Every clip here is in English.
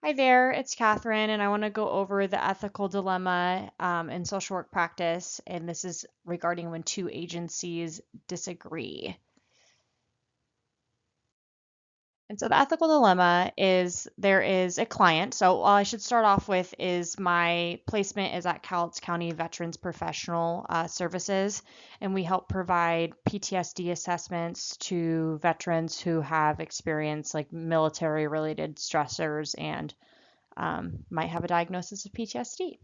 Hi there, it's Catherine, and I want to go over the ethical dilemma in social work practice, and this is regarding when two agencies disagree. And so the ethical dilemma is there is a client. So all I should start off with is my placement is at Cowlitz County Veterans Professional Services, and we help provide PTSD assessments to veterans who have experienced like military-related stressors and might have a diagnosis of PTSD.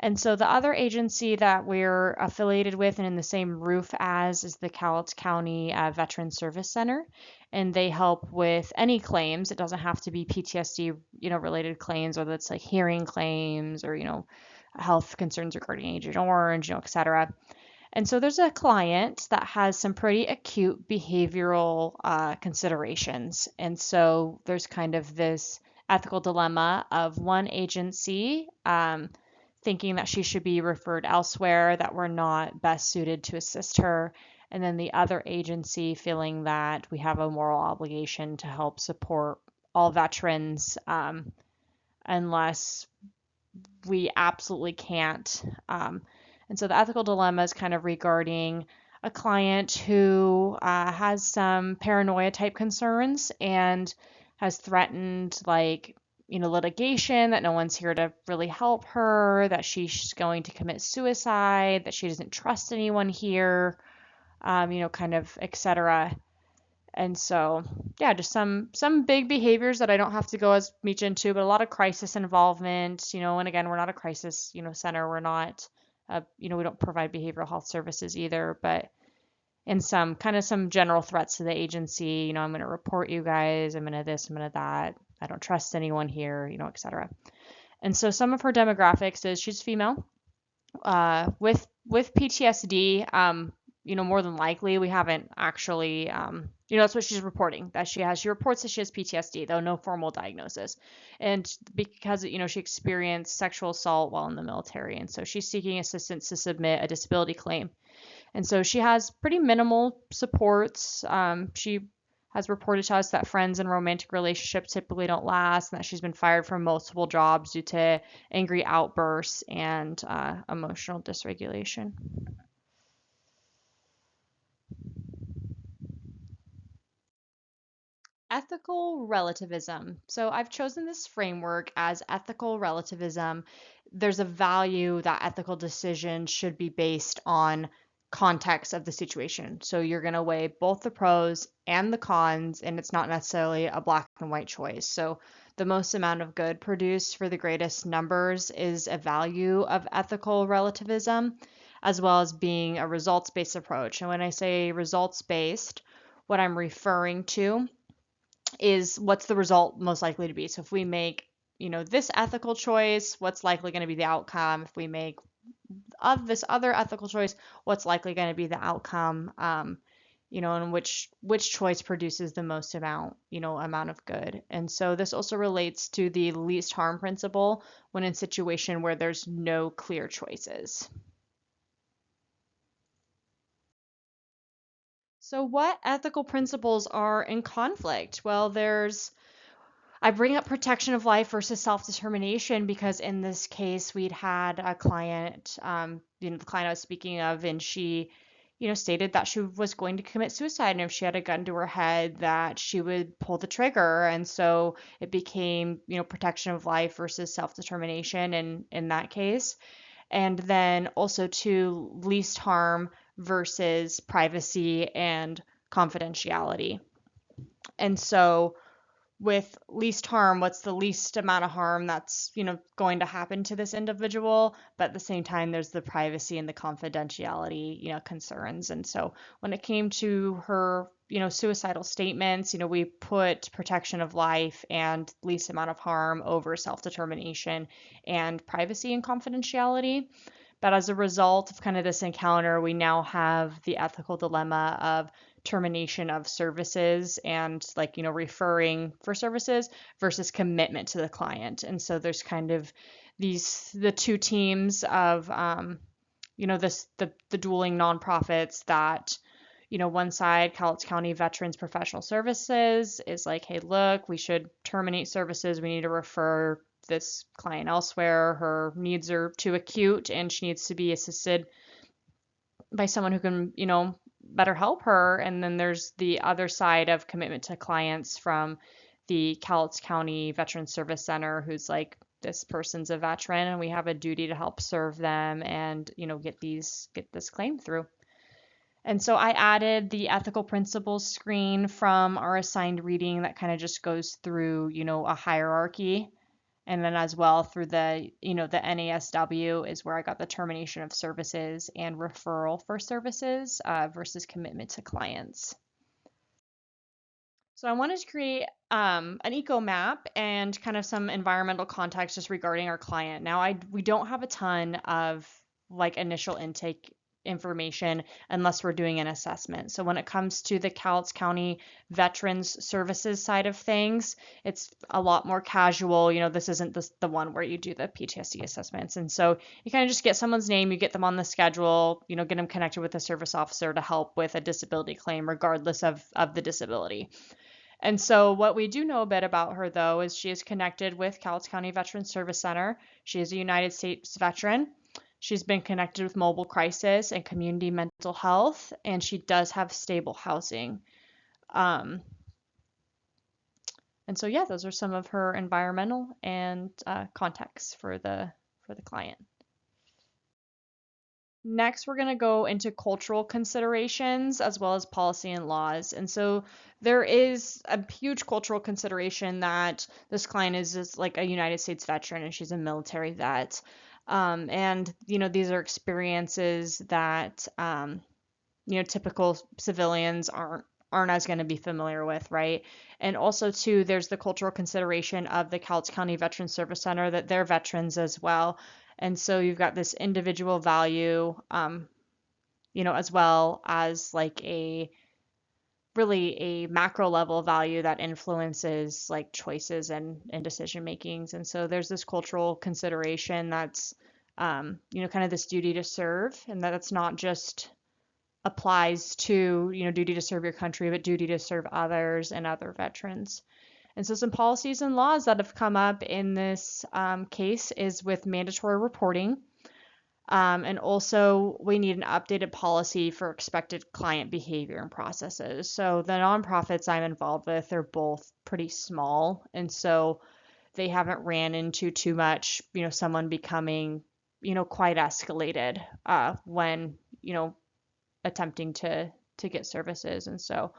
And so the other agency that we're affiliated with and in the same roof as is the Cowlitz County Veteran Service Center, and they help with any claims. It doesn't have to be PTSD, related claims, whether it's like hearing claims or health concerns regarding Agent Orange, et cetera. And so there's a client that has some pretty acute behavioral considerations. And so there's kind of this ethical dilemma of one agency thinking that she should be referred elsewhere, that we're not best suited to assist her, and then the other agency feeling that we have a moral obligation to help support all veterans unless we absolutely can't. And so the ethical dilemma is kind of regarding a client who has some paranoia type concerns and has threatened litigation, that no one's here to really help her, that she's going to commit suicide, that she doesn't trust anyone here, kind of etc. And so, yeah, just some big behaviors that I don't have to go as much into, but a lot of crisis involvement, and again, we're not a crisis, center. We're not, we don't provide behavioral health services either, but in some general threats to the agency, I'm going to report you guys, I'm going to this, I'm going to that. I don't trust anyone here, etc. And so some of her demographics is she's female, with PTSD, more than likely we haven't actually, that's what she's reporting that she has. She reports that she has PTSD, though no formal diagnosis, and because she experienced sexual assault while in the military, and so she's seeking assistance to submit a disability claim. And so she has pretty minimal supports. She has reported to us that friends and romantic relationships typically don't last, and that she's been fired from multiple jobs due to angry outbursts and emotional dysregulation. Ethical relativism. So I've chosen this framework as ethical relativism. There's a value that ethical decisions should be based on context of the situation. So you're going to weigh both the pros and the cons, and it's not necessarily a black and white choice. So the most amount of good produced for the greatest numbers is a value of ethical relativism, as well as being a results based approach. And when I say results based, what I'm referring to is what's the result most likely to be. So if we make, this ethical choice, what's likely going to be the outcome? If we make of this other ethical choice, what's likely going to be the outcome? And which choice produces the most amount of good. And so this also relates to the least harm principle when in situation where there's no clear choices. So what ethical principles are in conflict? Well, I bring up protection of life versus self-determination because in this case we'd had a client, the client I was speaking of, and she, stated that she was going to commit suicide, and if she had a gun to her head, that she would pull the trigger. And so it became, protection of life versus self-determination in that case. And then also to least harm versus privacy and confidentiality. And so with least harm, what's the least amount of harm that's, going to happen to this individual, but at the same time there's the privacy and the confidentiality, concerns. And so when it came to her, suicidal statements, we put protection of life and least amount of harm over self-determination and privacy and confidentiality. But as a result of kind of this encounter, we now have the ethical dilemma of termination of services and referring for services versus commitment to the client. And so there's kind of the two teams of the dueling nonprofits that one side, Cowlitz County Veterans Professional Services, is like, hey, look, we should terminate services. We need to refer this client elsewhere. Her needs are too acute and she needs to be assisted by someone who can, better help her. And then there's the other side of commitment to clients from the Cowlitz County Veterans Service Center, who's like, this person's a veteran and we have a duty to help serve them and, get this claim through. And so I added the ethical principles screen from our assigned reading that kind of just goes through, a hierarchy. And then as well through the NASW is where I got the termination of services and referral for services versus commitment to clients. So I wanted to create an eco map and kind of some environmental context just regarding our client. Now we don't have a ton of like initial intake information unless we're doing an assessment. So when it comes to the Cowlitz County Veterans Services side of things, it's a lot more casual. This isn't the one where you do the PTSD assessments. And so you kind of just get someone's name, you get them on the schedule, get them connected with a service officer to help with a disability claim, regardless of the disability. And so what we do know a bit about her, though, is she is connected with Cowlitz County Veterans Service Center. She is a United States veteran. She's been connected with mobile crisis and community mental health, and she does have stable housing. And so, yeah, those are some of her environmental and contexts for the client. Next, we're going to go into cultural considerations as well as policy and laws. And so there is a huge cultural consideration that this client is just like a United States veteran and she's a military vet. And, these are experiences that, typical civilians aren't as going to be familiar with, right? And also, too, there's the cultural consideration of the Cowlitz County Veterans Service Center that they're veterans as well. And so you've got this individual value, as well as like really a macro level value that influences like choices and decision makings. And so there's this cultural consideration that's, kind of this duty to serve, and that's not just applies to, duty to serve your country, but duty to serve others and other veterans. And so some policies and laws that have come up in this case is with mandatory reporting. And also we need an updated policy for expected client behavior and processes. So the nonprofits I'm involved with, they're both pretty small. And so they haven't ran into too much, someone becoming, quite escalated when, attempting to get services. And so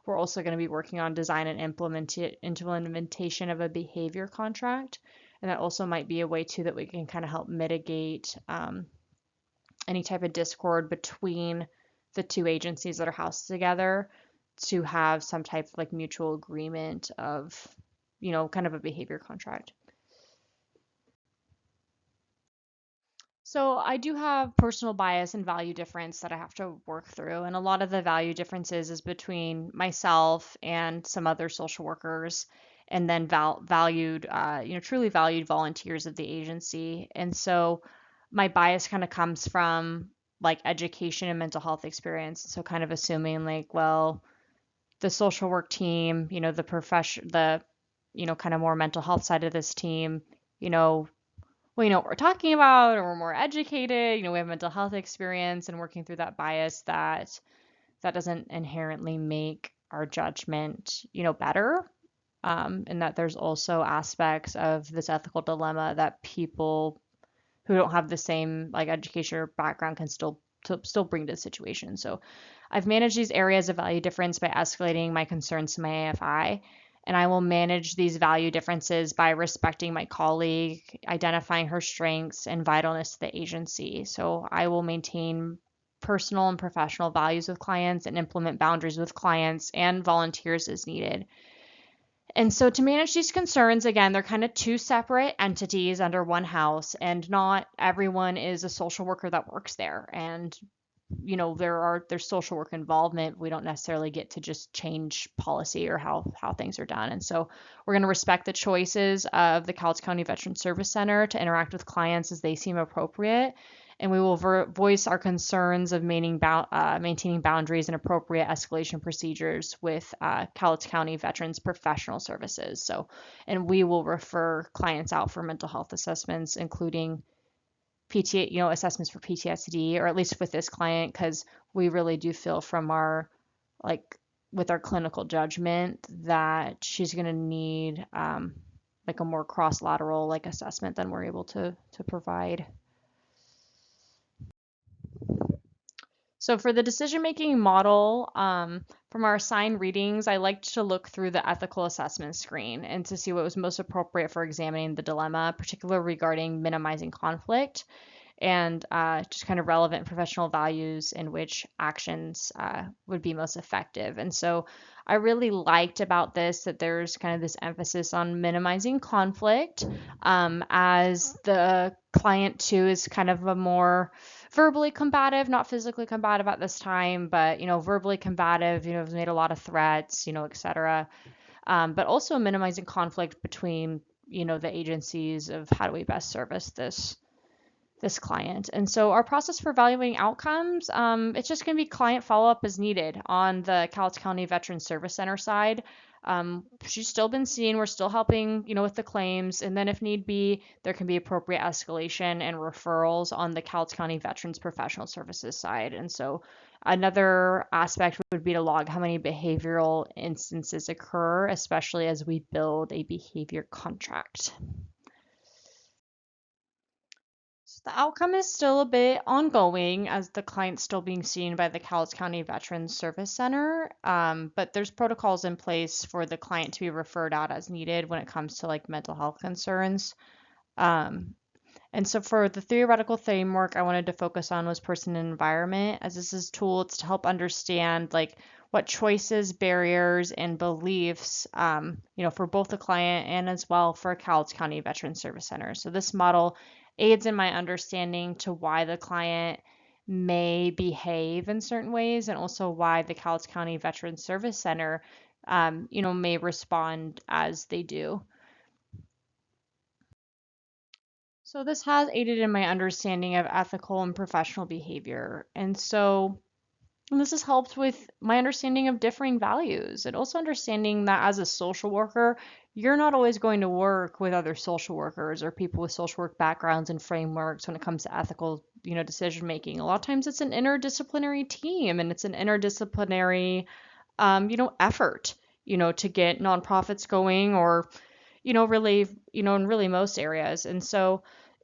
we're also going to be working on design and implementation of a behavior contract. And that also might be a way too that we can kind of help mitigate any type of discord between the two agencies that are housed together to have some type of like mutual agreement of, kind of a behavior contract. So I do have personal bias and value difference that I have to work through. And a lot of the value differences is between myself and some other social workers and then valued, truly valued volunteers of the agency. And so my bias kind of comes from like education and mental health experience. So kind of assuming like, well, the social work team, the profession, kind of more mental health side of this team, we know what we're talking about, or we're more educated, we have mental health experience, and working through that bias that doesn't inherently make our judgment, better. And that there's also aspects of this ethical dilemma that people who don't have the same like education or background can still bring to the situation. So I've managed these areas of value difference by escalating my concerns to my AFI. And I will manage these value differences by respecting my colleague, identifying her strengths and vitalness to the agency. So I will maintain personal and professional values with clients and implement boundaries with clients and volunteers as needed. And so to manage these concerns, again, they're kind of two separate entities under one house, and not everyone is a social worker that works there. And there's social work involvement. We don't necessarily get to just change policy or how things are done. And so we're going to respect the choices of the Cowlitz County Veterans Service Center to interact with clients as they seem appropriate. and we will voice our concerns of maintaining boundaries and appropriate escalation procedures with Cowlitz County Veterans Professional Services. So, and we will refer clients out for mental health assessments, including assessments for PTSD, or at least with this client, because we really do feel from our, like, with our clinical judgment that she's going to need like a more cross-lateral like assessment than we're able to provide. So for the decision-making model, from our assigned readings, I liked to look through the ethical assessment screen and to see what was most appropriate for examining the dilemma, particularly regarding minimizing conflict and just kind of relevant professional values in which actions would be most effective. And so I really liked about this that there's kind of this emphasis on minimizing conflict, as the client too is kind of a more verbally combative, not physically combative at this time, but verbally combative, has made a lot of threats, etc. But also minimizing conflict between the agencies of how do we best service this client. And so our process for evaluating outcomes, it's just going to be client follow-up as needed on the Cowlitz County Veterans Service Center side. She's still been seen. We're still helping, with the claims. And then if need be, there can be appropriate escalation and referrals on the Cowlitz County Veterans Professional Services side. And so another aspect would be to log how many behavioral instances occur, especially as we build a behavior contract. The outcome is still a bit ongoing as the client's still being seen by the Cowlitz County Veterans Service Center, but there's protocols in place for the client to be referred out as needed when it comes to like mental health concerns. And so for the theoretical framework I wanted to focus on was person and environment, as this is a tool it's to help understand like what choices, barriers, and beliefs, for both the client and as well for Cowlitz County Veterans Service Center. So this model aids in my understanding to why the client may behave in certain ways, and also why the Cowlitz County Veterans Service Center, may respond as they do. So this has aided in my understanding of ethical and professional behavior. And so this has helped with my understanding of differing values, and also understanding that as a social worker, you're not always going to work with other social workers or people with social work backgrounds and frameworks when it comes to ethical, decision making. A lot of times it's an interdisciplinary team, and it's an interdisciplinary, effort, to get nonprofits going, or, really, in really most areas. And so,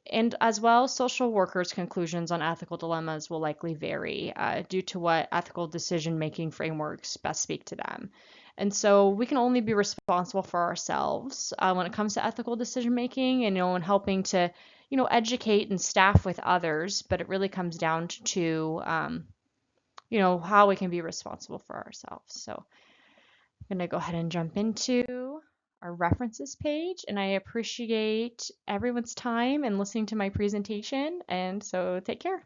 and as well, social workers' conclusions on ethical dilemmas will likely vary due to what ethical decision-making frameworks best speak to them. And so we can only be responsible for ourselves when it comes to ethical decision-making, and, and helping to, educate and staff with others. But it really comes down to, how we can be responsible for ourselves. So I'm going to go ahead and jump into our references page, and I appreciate everyone's time and listening to my presentation, and so take care.